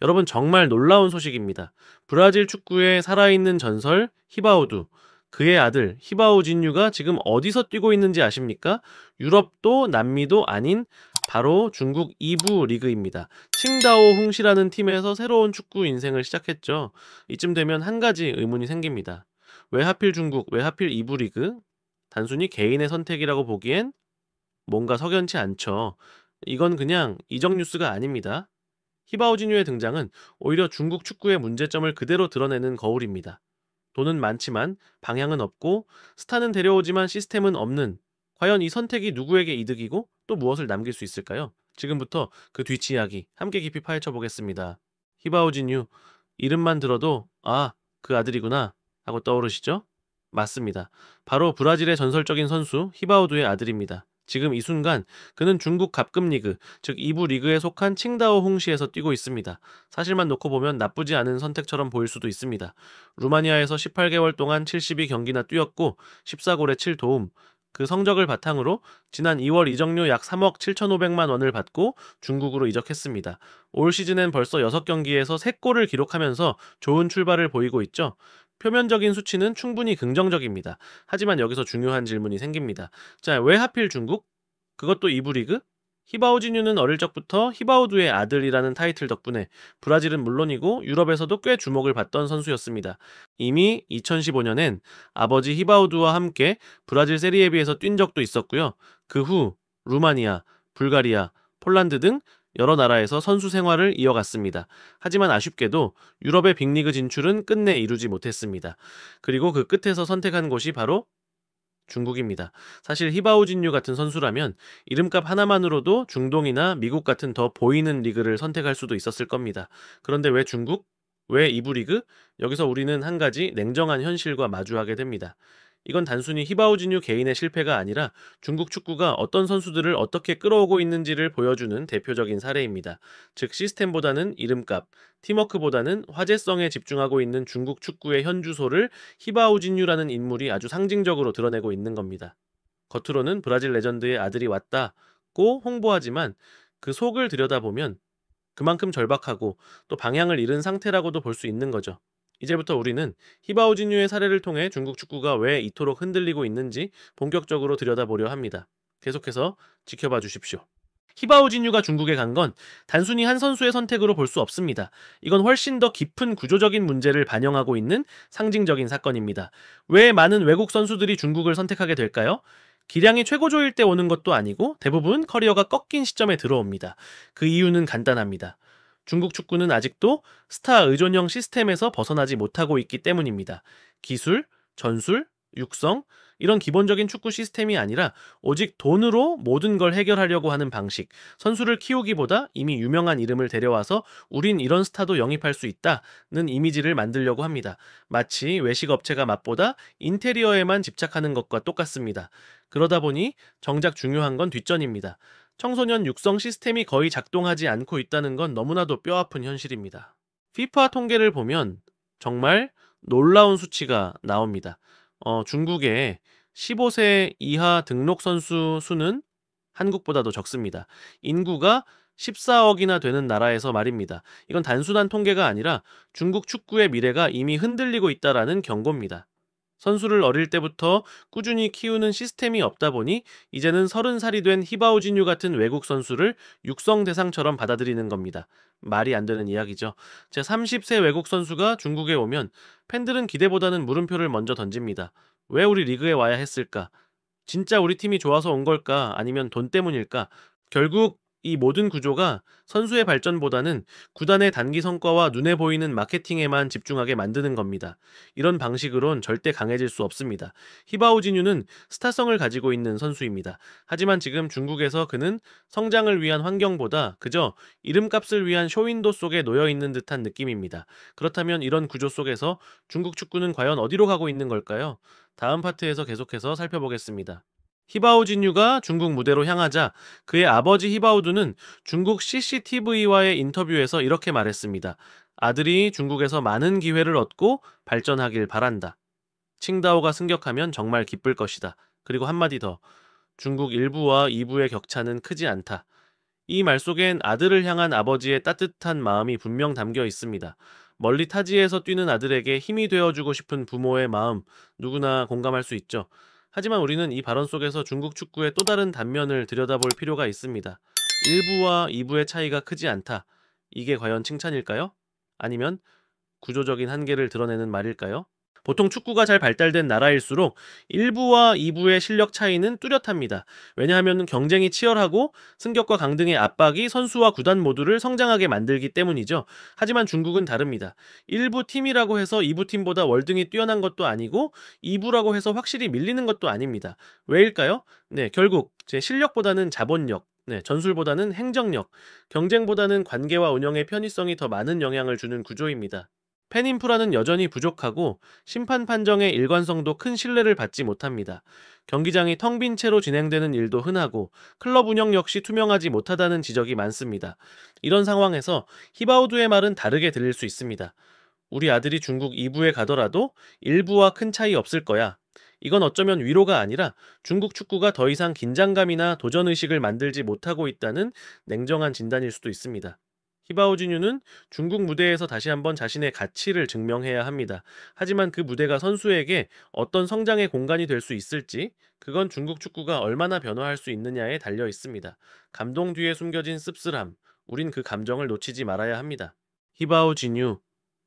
여러분 정말 놀라운 소식입니다. 브라질 축구의 살아있는 전설 히바우두, 그의 아들 히바우진유가 지금 어디서 뛰고 있는지 아십니까? 유럽도 남미도 아닌 바로 중국 2부 리그입니다. 칭다오 홍시라는 팀에서 새로운 축구 인생을 시작했죠. 이쯤 되면 한 가지 의문이 생깁니다. 왜 하필 중국, 왜 하필 2부 리그? 단순히 개인의 선택이라고 보기엔 뭔가 석연치 않죠. 이건 그냥 이적 뉴스가 아닙니다. 히바우지뉴의 등장은 오히려 중국 축구의 문제점을 그대로 드러내는 거울입니다. 돈은 많지만 방향은 없고 스타는 데려오지만 시스템은 없는, 과연 이 선택이 누구에게 이득이고 또 무엇을 남길 수 있을까요? 지금부터 그 뒷 이야기 함께 깊이 파헤쳐 보겠습니다. 히바우지뉴, 이름만 들어도 그 아들이구나 하고 떠오르시죠? 맞습니다. 바로 브라질의 전설적인 선수 히바우두의 아들입니다. 지금 이 순간 그는 중국 갑급 리그, 즉 2부 리그에 속한 칭다오 홍시에서 뛰고 있습니다. 사실만 놓고 보면 나쁘지 않은 선택처럼 보일 수도 있습니다. 루마니아에서 18개월 동안 72경기나 뛰었고 14골에 7도움, 그 성적을 바탕으로 지난 2월 이적료 약 3억 7,500만 원을 받고 중국으로 이적했습니다. 올 시즌엔 벌써 6경기에서 3골을 기록하면서 좋은 출발을 보이고 있죠. 표면적인 수치는 충분히 긍정적입니다. 하지만 여기서 중요한 질문이 생깁니다. 자, 왜 하필 중국? 그것도 2부 리그? 히바우지뉴는 어릴 적부터 히바우두의 아들이라는 타이틀 덕분에 브라질은 물론이고 유럽에서도 꽤 주목을 받던 선수였습니다. 이미 2015년엔 아버지 히바우두와 함께 브라질 세리에비에서 뛴 적도 있었고요. 그 후 루마니아, 불가리아, 폴란드 등 여러 나라에서 선수 생활을 이어갔습니다. 하지만 아쉽게도 유럽의 빅리그 진출은 끝내 이루지 못했습니다. 그리고 그 끝에서 선택한 곳이 바로 중국입니다. 사실 히바우진유 같은 선수라면 이름값 하나만으로도 중동이나 미국 같은 더 보이는 리그를 선택할 수도 있었을 겁니다. 그런데 왜 중국? 왜 2부 리그? 여기서 우리는 한 가지 냉정한 현실과 마주하게 됩니다. 이건 단순히 히바우진유 개인의 실패가 아니라 중국 축구가 어떤 선수들을 어떻게 끌어오고 있는지를 보여주는 대표적인 사례입니다. 즉 시스템보다는 이름값, 팀워크보다는 화제성에 집중하고 있는 중국 축구의 현주소를 히바우진유라는 인물이 아주 상징적으로 드러내고 있는 겁니다. 겉으로는 브라질 레전드의 아들이 왔다고 홍보하지만 그 속을 들여다보면 그만큼 절박하고 또 방향을 잃은 상태라고도 볼 수 있는 거죠. 이제부터 우리는 히바우진유의 사례를 통해 중국 축구가 왜 이토록 흔들리고 있는지 본격적으로 들여다보려 합니다. 계속해서 지켜봐 주십시오. 히바우진유가 중국에 간 건 단순히 한 선수의 선택으로 볼 수 없습니다. 이건 훨씬 더 깊은 구조적인 문제를 반영하고 있는 상징적인 사건입니다. 왜 많은 외국 선수들이 중국을 선택하게 될까요? 기량이 최고조일 때 오는 것도 아니고 대부분 커리어가 꺾인 시점에 들어옵니다. 그 이유는 간단합니다. 중국 축구는 아직도 스타 의존형 시스템에서 벗어나지 못하고 있기 때문입니다. 기술, 전술, 육성, 이런 기본적인 축구 시스템이 아니라 오직 돈으로 모든 걸 해결하려고 하는 방식, 선수를 키우기보다 이미 유명한 이름을 데려와서 우린 이런 스타도 영입할 수 있다는 이미지를 만들려고 합니다. 마치 외식 업체가 맛보다 인테리어에만 집착하는 것과 똑같습니다. 그러다 보니 정작 중요한 건 뒷전입니다. 청소년 육성 시스템이 거의 작동하지 않고 있다는 건 너무나도 뼈아픈 현실입니다. FIFA 통계를 보면 정말 놀라운 수치가 나옵니다. 중국의 15세 이하 등록 선수 수는 한국보다도 적습니다. 인구가 14억이나 되는 나라에서 말입니다. 이건 단순한 통계가 아니라 중국 축구의 미래가 이미 흔들리고 있다라는 경고입니다. 선수를 어릴 때부터 꾸준히 키우는 시스템이 없다 보니 이제는 30살이 된 히바우진유 같은 외국 선수를 육성 대상처럼 받아들이는 겁니다. 말이 안 되는 이야기죠. 제 30세 외국 선수가 중국에 오면 팬들은 기대보다는 물음표를 먼저 던집니다. 왜 우리 리그에 와야 했을까? 진짜 우리 팀이 좋아서 온 걸까? 아니면 돈 때문일까? 결국 이 모든 구조가 선수의 발전보다는 구단의 단기 성과와 눈에 보이는 마케팅에만 집중하게 만드는 겁니다. 이런 방식으론 절대 강해질 수 없습니다. 히바우진유는 스타성을 가지고 있는 선수입니다. 하지만 지금 중국에서 그는 성장을 위한 환경보다 그저 이름값을 위한 쇼윈도 속에 놓여 있는 듯한 느낌입니다. 그렇다면 이런 구조 속에서 중국 축구는 과연 어디로 가고 있는 걸까요? 다음 파트에서 계속해서 살펴보겠습니다. 히바우진유가 중국 무대로 향하자 그의 아버지 히바우두는 중국 CCTV와의 인터뷰에서 이렇게 말했습니다. 아들이 중국에서 많은 기회를 얻고 발전하길 바란다. 칭다오가 승격하면 정말 기쁠 것이다. 그리고 한마디 더. 중국 1부와 2부의 격차는 크지 않다. 이 말 속엔 아들을 향한 아버지의 따뜻한 마음이 분명 담겨 있습니다. 멀리 타지에서 뛰는 아들에게 힘이 되어주고 싶은 부모의 마음, 누구나 공감할 수 있죠. 하지만 우리는 이 발언 속에서 중국 축구의 또 다른 단면을 들여다볼 필요가 있습니다. 1부와 2부의 차이가 크지 않다. 이게 과연 칭찬일까요? 아니면 구조적인 한계를 드러내는 말일까요? 보통 축구가 잘 발달된 나라일수록 1부와 2부의 실력 차이는 뚜렷합니다. 왜냐하면 경쟁이 치열하고 승격과 강등의 압박이 선수와 구단 모두를 성장하게 만들기 때문이죠. 하지만 중국은 다릅니다. 1부 팀이라고 해서 2부 팀보다 월등히 뛰어난 것도 아니고 2부라고 해서 확실히 밀리는 것도 아닙니다. 왜일까요? 네, 결국 제 실력보다는 자본력, 전술보다는 행정력, 경쟁보다는 관계와 운영의 편의성이 더 많은 영향을 주는 구조입니다. 팬 인프라는 여전히 부족하고 심판 판정의 일관성도 큰 신뢰를 받지 못합니다. 경기장이 텅 빈 채로 진행되는 일도 흔하고 클럽 운영 역시 투명하지 못하다는 지적이 많습니다. 이런 상황에서 히바우두의 말은 다르게 들릴 수 있습니다. 우리 아들이 중국 2부에 가더라도 1부와 큰 차이 없을 거야. 이건 어쩌면 위로가 아니라 중국 축구가 더 이상 긴장감이나 도전의식을 만들지 못하고 있다는 냉정한 진단일 수도 있습니다. 히바오진유는 중국 무대에서 다시 한번 자신의 가치를 증명해야 합니다. 하지만 그 무대가 선수에게 어떤 성장의 공간이 될 수 있을지, 그건 중국 축구가 얼마나 변화할 수 있느냐에 달려 있습니다. 감동 뒤에 숨겨진 씁쓸함, 우린 그 감정을 놓치지 말아야 합니다. 히바오진유,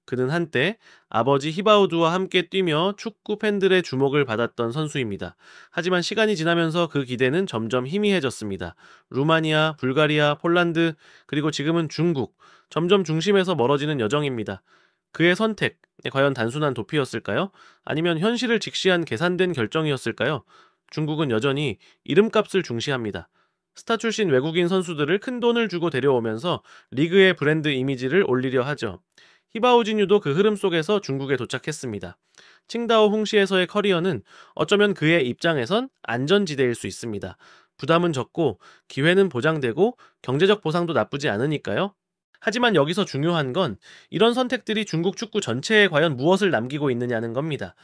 그는 한때 아버지 히바우두와 함께 뛰며 축구 팬들의 주목을 받았던 선수입니다. 하지만 시간이 지나면서 그 기대는 점점 희미해졌습니다. 루마니아, 불가리아, 폴란드, 그리고 지금은 중국, 점점 중심에서 멀어지는 여정입니다. 그의 선택, 과연 단순한 도피였을까요? 아니면 현실을 직시한 계산된 결정이었을까요? 중국은 여전히 이름값을 중시합니다. 스타 출신 외국인 선수들을 큰 돈을 주고 데려오면서 리그의 브랜드 이미지를 올리려 하죠. 히바오진유도 그 흐름 속에서 중국에 도착했습니다. 칭다오 홍시에서의 커리어는 어쩌면 그의 입장에선 안전지대일 수 있습니다. 부담은 적고 기회는 보장되고 경제적 보상도 나쁘지 않으니까요. 하지만 여기서 중요한 건 이런 선택들이 중국 축구 전체에 과연 무엇을 남기고 있느냐는 겁니다.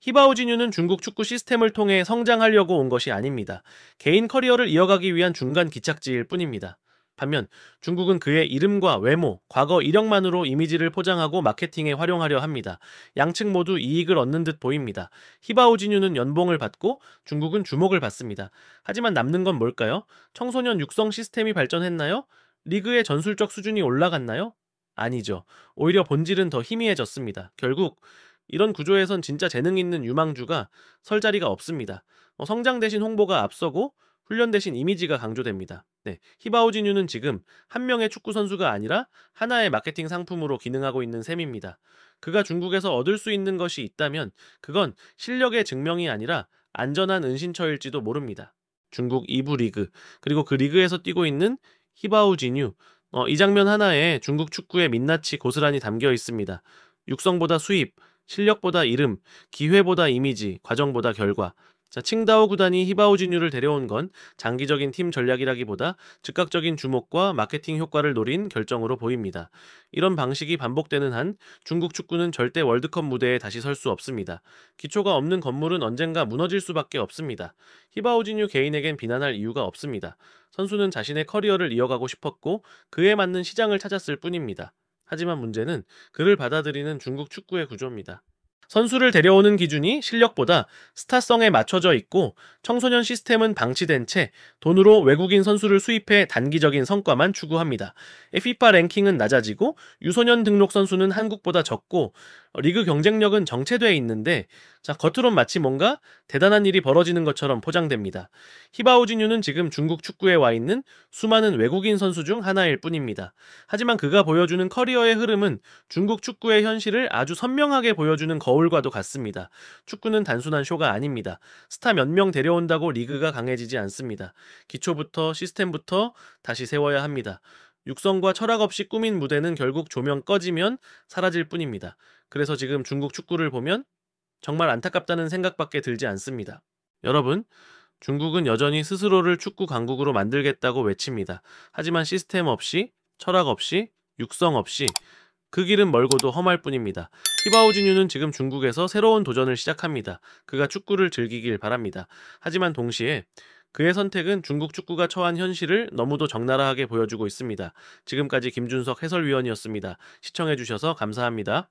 히바오진유는 중국 축구 시스템을 통해 성장하려고 온 것이 아닙니다. 개인 커리어를 이어가기 위한 중간 기착지일 뿐입니다. 반면 중국은 그의 이름과 외모, 과거 이력만으로 이미지를 포장하고 마케팅에 활용하려 합니다. 양측 모두 이익을 얻는 듯 보입니다. 히바오진유는 연봉을 받고 중국은 주목을 받습니다. 하지만 남는 건 뭘까요? 청소년 육성 시스템이 발전했나요? 리그의 전술적 수준이 올라갔나요? 아니죠. 오히려 본질은 더 희미해졌습니다. 결국 이런 구조에선 진짜 재능 있는 유망주가 설 자리가 없습니다. 성장 대신 홍보가 앞서고 훈련 대신 이미지가 강조됩니다. 네, 히바오진유는 지금 한 명의 축구 선수가 아니라 하나의 마케팅 상품으로 기능하고 있는 셈입니다. 그가 중국에서 얻을 수 있는 것이 있다면 그건 실력의 증명이 아니라 안전한 은신처일지도 모릅니다. 중국 2부 리그, 그리고 그 리그에서 뛰고 있는 히바오진유, 이 장면 하나에 중국 축구의 민낯이 고스란히 담겨 있습니다. 육성보다 수입, 실력보다 이름, 기회보다 이미지, 과정보다 결과. 자, 칭다오 구단이 히바오진유를 데려온 건 장기적인 팀 전략이라기보다 즉각적인 주목과 마케팅 효과를 노린 결정으로 보입니다. 이런 방식이 반복되는 한 중국 축구는 절대 월드컵 무대에 다시 설 수 없습니다. 기초가 없는 건물은 언젠가 무너질 수밖에 없습니다. 히바오진유 개인에겐 비난할 이유가 없습니다. 선수는 자신의 커리어를 이어가고 싶었고 그에 맞는 시장을 찾았을 뿐입니다. 하지만 문제는 그를 받아들이는 중국 축구의 구조입니다. 선수를 데려오는 기준이 실력보다 스타성에 맞춰져 있고 청소년 시스템은 방치된 채 돈으로 외국인 선수를 수입해 단기적인 성과만 추구합니다. FIFA 랭킹은 낮아지고 유소년 등록 선수는 한국보다 적고 리그 경쟁력은 정체돼 있는데 겉으론 마치 뭔가 대단한 일이 벌어지는 것처럼 포장됩니다. 히바오진유는 지금 중국 축구에 와 있는 수많은 외국인 선수 중 하나일 뿐입니다. 하지만 그가 보여주는 커리어의 흐름은 중국 축구의 현실을 아주 선명하게 보여주는 거울과도 같습니다. 축구는 단순한 쇼가 아닙니다. 스타 몇 명 데려온다고 리그가 강해지지 않습니다. 기초부터 시스템부터 다시 세워야 합니다. 육성과 철학 없이 꾸민 무대는 결국 조명 꺼지면 사라질 뿐입니다. 그래서 지금 중국 축구를 보면 정말 안타깝다는 생각밖에 들지 않습니다. 여러분, 중국은 여전히 스스로를 축구 강국으로 만들겠다고 외칩니다. 하지만 시스템 없이, 철학 없이, 육성 없이 그 길은 멀고도 험할 뿐입니다. 히바오진유는 지금 중국에서 새로운 도전을 시작합니다. 그가 축구를 즐기길 바랍니다. 하지만 동시에 그의 선택은 중국 축구가 처한 현실을 너무도 적나라하게 보여주고 있습니다. 지금까지 김준석 해설위원이었습니다. 시청해주셔서 감사합니다.